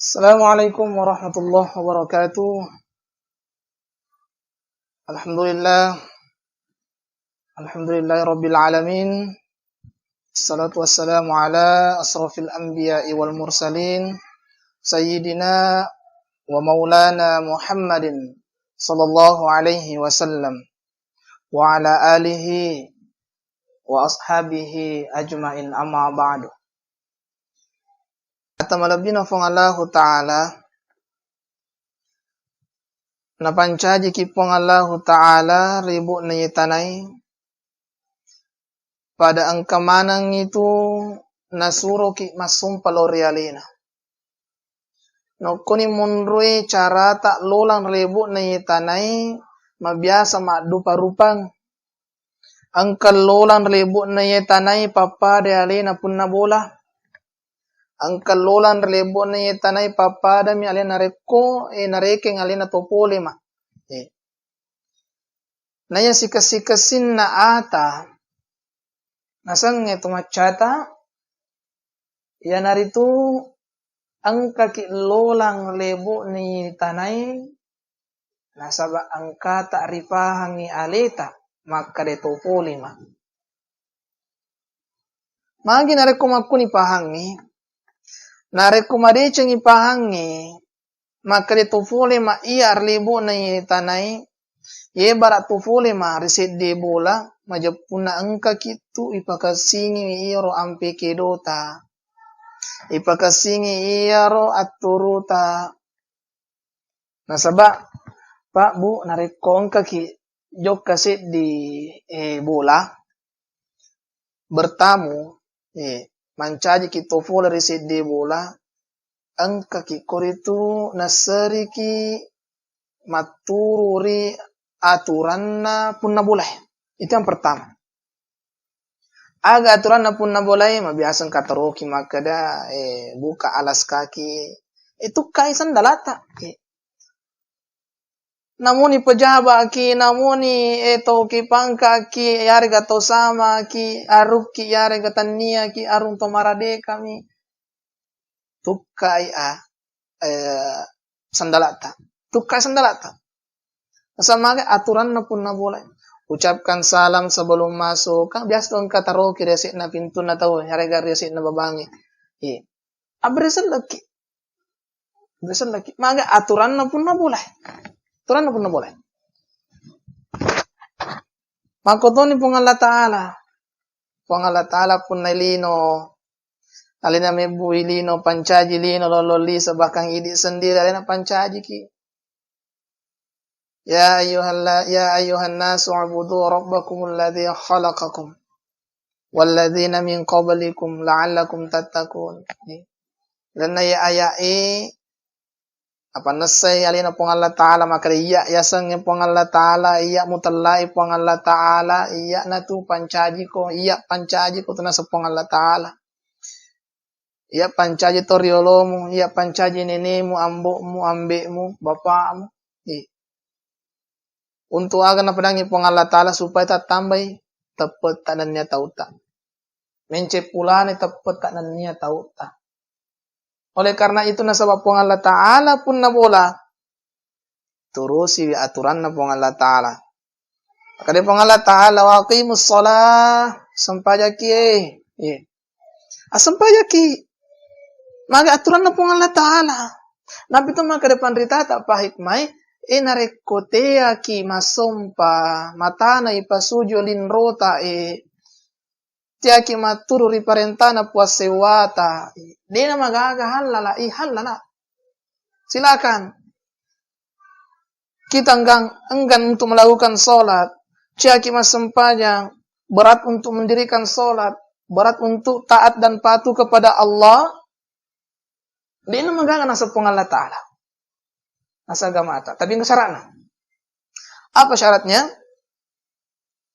Assalamualaikum warahmatullahi wabarakatuh. Alhamdulillah, alhamdulillahirabbil alamin. Assalatu wassalamu ala asrafil anbiya'i wal mursalin, sayyidina wa maulana Muhammadin sallallahu alaihi wasallam wa ala alihi wa ashabihi ajmain, amma ba'du. Atamalabina fong Allahu Ta'ala na pancaji kipong Allahu Ta'ala ribu na yitanay pada ang kamanang itu nasuro ki masumpalo realina. No kuni munrui cara tak lolang ribu na yitanay mabiasa madupa-rupang. Ang kalolang ribu na yitanay papa realina pun na bola. Ang kalolan relebo na tanay papada mi alin nareko narekeng alin na topole ma. Naya sikasikasin na ata nasang ito machata yan narito ang kakilolang lebo ni tanay nasaba ang kata ripahang ni aleta makade topole ma. Magi nareko makuni pahangi narekomade ceng ipahangi maka de tufule ma iar libu na tanay ye barat tufule ma riset de bola majapuna angka kitu ipakasingi iro ampe kedota ipakasingi iro aturuta nasaba pak bu narekong kaki jok kaset di bola bertamu mancaji ki tofola riset de bola ang kaki koritu nasari ki matururi aturan na punna boleh. Itu yang pertama. Aga aturan na punna boleh mabiasang kataroki makada buka alas kaki itu kaisan dalata. Namuni pejaba ki namuni ki pangka ki yare gato sama ki aruk ki yare gatania ki arung tomarade kami tukai sandalata tukai sandalata sama aturan na pun na boleh ucapkan salam sebelum masuk kan biasa dong kata roki resik na pintu na tahu yare gar resik na babangi abresel lagi maga aturan na pun na boleh Turan na pun na boleh. Makotoni pong Allah Ta'ala. Pong Allah Ta'ala pun na lino. Alina may buhi lino, pancaji lino, lololi sa bakang idi sendiri. Alina pancaji ki. Ya ayuhan nasu abudu rabbakum alladhi khalaqakum. Walladhina min qablikum la'allakum tattaqun. Dan na ayai apa nasay alina pong Allah Ta'ala maka iya yasang pong Allah Ta'ala iya mutalai pong Allah Ta'ala iya na tu pancaji ko tu nasa pong Allah Ta'ala iya pancaji to riolomu iya pancaji nenemu ambokmu ambekmu bapakmu untuk agar na padangi pong Allah Ta'ala supaya tak tambah tepat tak nanya tauta mencepulane tepat tak nanya tauta. Oleh karena itu nasabab pong Allah Ta'ala pun na bola. Turusi aturan na pong Allah Ta'ala. Maka di pong Allah Ta'ala wa aqimus shalah sampajaki sampajaki. Maka aturan na pong Allah Ta'ala. Nabi itu maka depan rita tak pahikmai narekotea ki masompa matana ipasujo linrota tiaki maturu riparentana puasewata. Dina magaga halala. Silakan. Kita enggan untuk melakukan sholat. Tiaki masempanya berat untuk mendirikan sholat. Berat untuk taat dan patuh kepada Allah. Dina magaga nasa pong Allah Ta'ala. Nasa agamata. Tapi syaratnya. Apa syaratnya?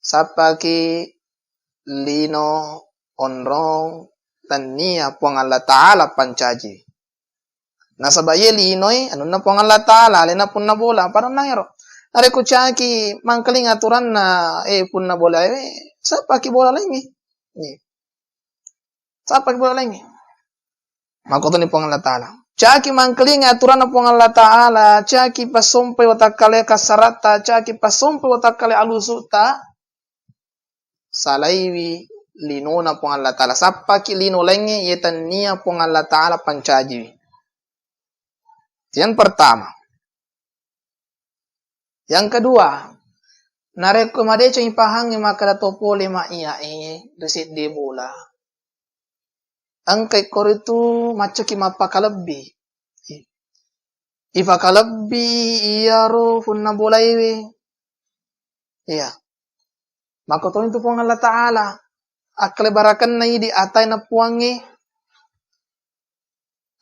Sapaki lino onrong tania pong Allah Ta'ala pancaji. Nasabaye linoy anu na pong Allah Ta'ala alena pun na bola parang nangero. Nareko chaki mangkaling aturan na pun na bola sa paki bola lagi. Sa paki bola lagi. Makoto ni pong Allah Ta'ala. Caki mangkeling aturan na pong Allah Ta'ala. Caki pasompe watakale kasarata. Caki pasompe watakale alusuta. Salaiwi lino na pong Allah Ta'ala. Sapaki lino lengi yetan niya pong Allah Ta'ala pancaji. Yang pertama. Yang kedua. Narekomade cang ipahang makada topole ma iya resit de bola. Angkai koritu macaki mapakalabi. Ifakalabi iyaro funna bola iwi. Iya. Makoto itu pong Allah Ta'ala. Akle barakan na di atay na puangi.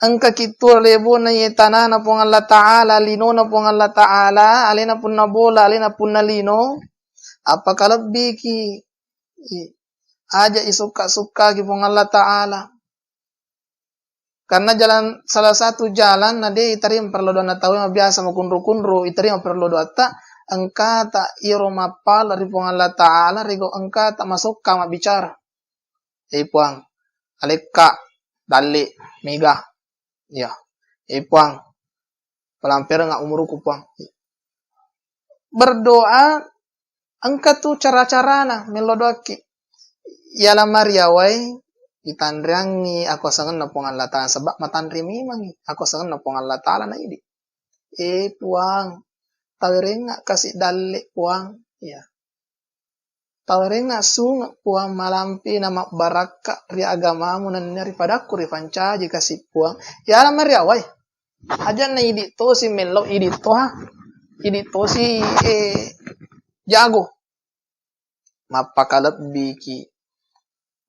Angka kitur lebo na tanah na pong Allah Ta'ala. Lino na pong Allah Ta'ala. Alina pun na bola. Alina pun na lino. Apakalabi ki. Aja isuka-suka ki pong Allah Ta'ala. Karena jalan salah satu jalan nade itari perlu doa tahu yang biasa makunru-kunru itari perlu doa ta engka tak iro mapal dari pong Allah Ta'ala rigo engka tak masuk kama bicara puang aleka dali mega ya puang pelampiran nggak umuruku puang berdoa engka tuh cara-carana melodoki ya lamar ya wai itandriangi aku sangan na pong Allah Ta'ala sebab matandri memang aku sangan na pong Allah Ta'ala na ini puang tawirenga kasih dalik puang ya tawirenga sung puang malampi nama baraka ri agamamu nan ri padaku ri pancaji kasih puang ya lamar ya wai aja na idi to si melo idi to ha idi to si jago mapakalat biki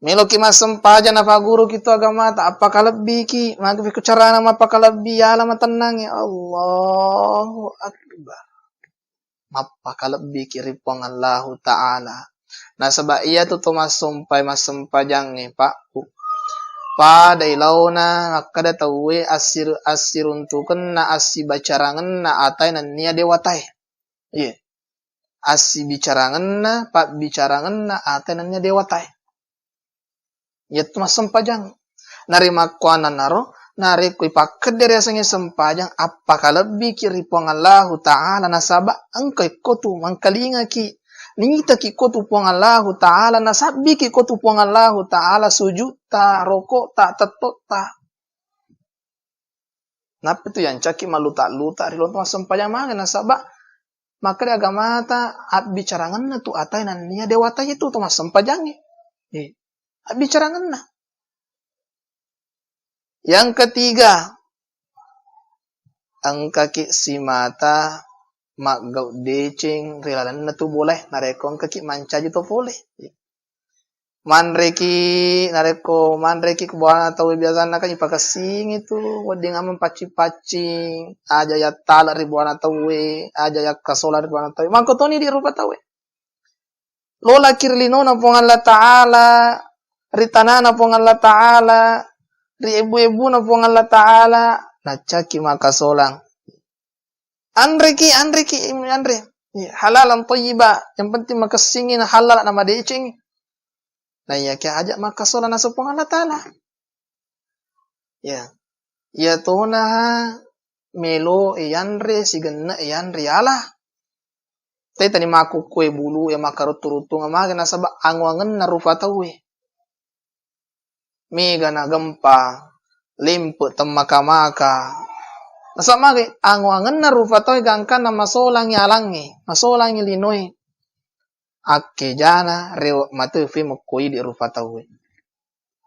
Melo ki masempaja na paguru kito agama ta apakah lebih ki magbi ko cara na mapakalabi ala matanang ya Allahu akbar mapakalabi ki ripong Allah Ta'ala na sabab iya tu masumpay masumpajang ni pak pada ilaw na kada tawe asiruntukan na asibacarangan na atay na niya dewatay iya asibicarangan na pak bicarangan na atay na niya dewatay yat mas sempajang narima kuana naro nari ku ipaket dari asangnya sempajang apakah lebih kiri puang Allah Ta'ala nasaba angkai kotu mangkalinga ki ningita ki kotu puang Allah Ta'ala nasabi ki kotu puang Allah Ta'ala sujud ta rokok ta tetot ta napa itu yang caki maluta-luta rilon mas sempajang mangan nasaba maka di agama ta bicarangan na tu atay nan niya dewata itu mas sempajang bicarangan na. Yang ketiga, ang kaki si mata maggaw decing rilalan na tu boleh narekong kaki mancaji to boleh. Manreki kubuana tahu biasa na kan ipakasing itu wading amang paci-paci aja ya tala ribuana tahu aja ya kasola ribuana tahu. Mangkotoni di rupa tahu. Lola kirlino na pong Allah Ta'ala ritana na pong Allah Ta'ala, ri ibu-ibu na pong Allah Ta'ala, nacaki makasolang. Andre, halal ang toyiba, yang penting makasingin halal na madecing. Na iya kaya ajak makasolang na sa pong Allah Ta'ala. Ya, iya to na melo iyanre, sigana iyanre, ala. Tay tani makukwe bulu, ya makaruturutu nga mga nasaba, angwangan na rupa tawe. Mega na gempa limpo temaka-maka nasama kay angwangan na rupa toy gangkan na masolang yalangi masolang linoy akke jana rew matufi mukoi di rupa tawe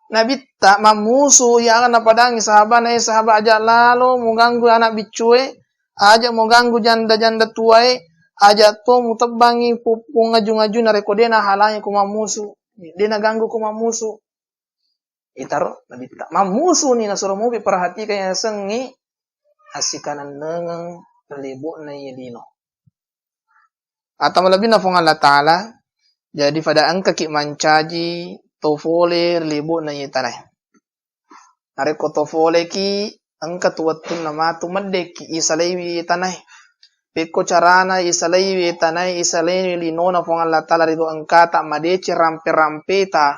nabita mamusu yang na padangi sahabat na sahabat aja lalo muganggu anak bicue aja muganggu janda-janda tuai aja to mutebangi pupung ngaju-ngaju na rekodena halanya kumamusu dina ganggu kumamusu itaro nabita mamusu ni nasuruh mo perhati kaya sengi asikanan nengang libo na yelino atau lebih na pong Allah Ta'ala jadi pada angka ki mancaji tofole libo na yitanay nareko tofole ki angka tuwatun na matu madeki isalewi tanay peko carana isalewi tanay isalewi lino na pong Allah Ta'ala rito angka tak madeci rampe-rampe ta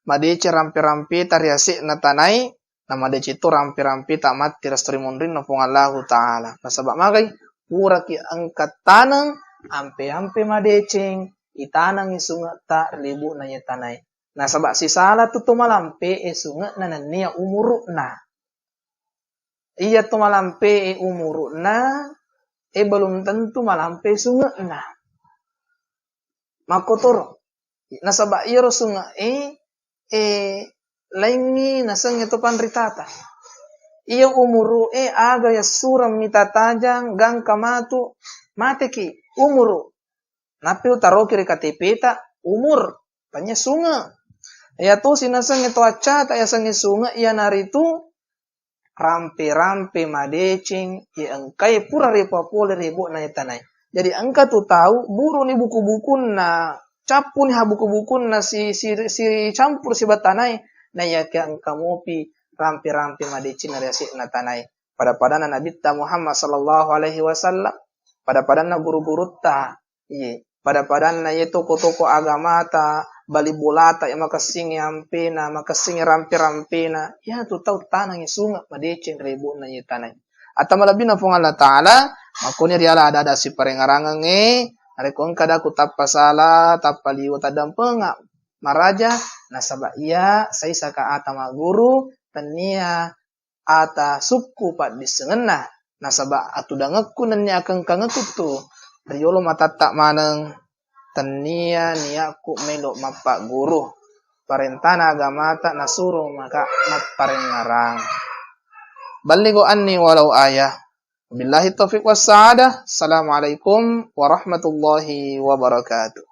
madece rampe-rampe tariasi na tanay Nama de citu rampi-rampi tak mati rastrimundrin na pung Allah Ta'ala. Nasabak magai, pura ki angkat tanang, ampe-ampe madeceng, itanang isunga tak libu na tanay. Nasabak si salah tu malampe sunga na nania umuruk na. Iya tu malampe umuruk na, belum tentu malampe sunga na. Makotoro. Nasabak iya sunga laingi nasang ito panritata. Iya umuru aga ya suram mita tajang gang kamatu mate ki umuru. Napi utaro kiri katipita umur tanya sunga. Ya tu sinasang ito acat ya sang sunga iya naritu rampe-rampe madecing ya engkai pura repa pole rebo na tanay. Jadi engka tu tahu buru ni buku-buku na capu ni buku-buku na si campur si batanay na ya ke engka mopi rampe-rampe madecing na resik na tanay. Pada na Nabi Muhammad sallallahu alaihi wasallam, pada na guru-guru ta, iya. Pada na ye toko-toko agama ta, bali bolata ya makasingi ampe na, makasingi rampe-rampe na, ya tu tahu tanang ya sunga madecing rebo na ye tanay. At malabi na pong Allah Ta'ala, makuni riala ada si parengarangang narikong kada ku tapasala, tapaliw tadang penga, maraja, nasaba iya, sa isa ka ata maguru, tania, ata suku pat disengena, nasaba atudangakku nanya akang kangakutu, riyolo matatak maneng, tania niaku melok mapak guru, parentana agamata nasuro maka mat parengarang. Balighu anni walau ayah. Billahi taufiq was sa'adah. Assalamualaikum warahmatullahi wabarakatuh.